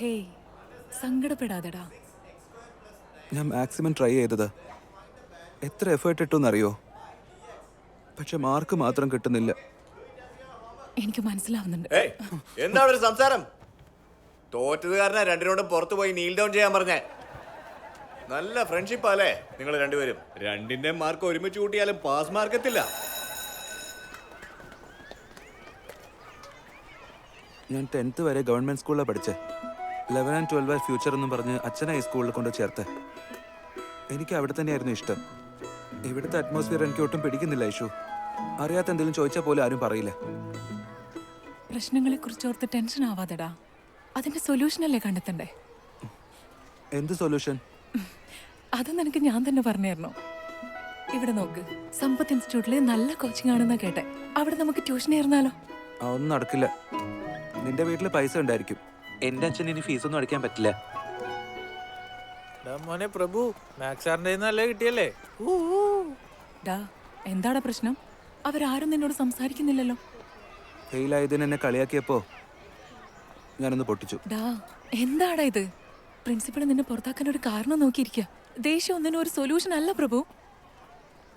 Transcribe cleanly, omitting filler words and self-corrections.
Hey, സങ്കടപ്പെടാതെടാ. ഞാൻ maximum try ചെയ്തത്. എത്ര എഫേർട്ട് ഇട്ടെന്നറിയോ? പക്ഷെ മാർക്ക് മാത്രം കിട്ടുന്നില്ല. എനിക്ക് മനസ്സിലാവുന്നുണ്ട്. എന്താണ് ഒരു സംസാരം? തോറ്റത് കാരണം രണ്ടിനോടും പുറത്തു പോയി നീൽ ഡൗൺ ചെയ്യാൻ പറഞ്ഞേ. നല്ല ഫ്രണ്ട്ഷിപ്പ് അല്ലേ നിങ്ങൾ രണ്ടുപേരും? രണ്ടിന്റെ മാർക്ക് ഒരുമിച്ച് കൂട്ടിയാലും പാസ് മാർക്ക് എത്തില്ല. ഞാൻ 10th വരെ ഗവൺമെന്റ് സ്കൂളിലാണ് പഠിച്ചത്. 11 and 12 ഫ്യൂച്ചർ എന്നും പറഞ്ഞ് അച്ഛനെ ഈ സ്കൂളിൽ കൊണ്ട് ചേർത്ത്. എനിക്ക് അവിടെ തന്നെയായിരുന്നു ഇഷ്ടം. ഇവിടുത്തെ അറ്റ്മോസ്ഫിയർ എനിക്ക് ഒട്ടും പിടിക്കുന്നില്ല ഐഷു. അറിയാത്ത എന്തെങ്കിലും ചോദിച്ചാൽ പോലും ആരും പറയില്ല. പ്രശ്നങ്ങളെ കുറിച്ച് ഓർത്ത് ടെൻഷൻ ആവാതെടാ. അതിന്റെ സൊല്യൂഷൻ അല്ലേ കണ്ടെത്തണ്ടേ? എന്ത് സൊല്യൂഷൻ? അത് നിനക്ക് ഞാൻ തന്നെ പറഞ്ഞായിരുന്നു. ഇവിടെ നോക്ക്, സമ്പത്ത് ഇൻസ്റ്റിറ്റ്യൂട്ടിലെ നല്ല കോച്ചിങ് ആണെന്നാ കേട്ടെ. അവിടെ നമുക്ക് ട്യൂഷൻ ആയിരുന്നാലോ? അതൊന്നും നടക്കില്ല. നിന്റെ വീട്ടിൽ പൈസ ഉണ്ടായിരിക്കും. എന്റെ അച്ഛൻ ഇനി ഫീസൊന്നും അടയ്ക്കാൻ പറ്റില്ല. മോനെ പ്രഭു, മാത്സ് സാറിന്റെ നല്ല കിട്ടിയല്ലേ? ഡാ, എന്താടാ പ്രശ്നം? അവരാരും നിന്നോട് സംസാരിക്കുന്നില്ലല്ലോ. ഫെയിലായതിന് എന്നെ കളിയാക്കിയപ്പോ ഞാനൊന്ന് പൊട്ടിച്ചു. ഡാ, എന്താടാ ഇത്? പ്രിൻസിപ്പൾ നിന്നെ പുറത്താക്കാൻ ഒരു കാരണം നോക്കിയിരിക്കുക. ദേഷ്യം ഒന്നിനും ഒരു സൊല്യൂഷൻ അല്ല പ്രഭു.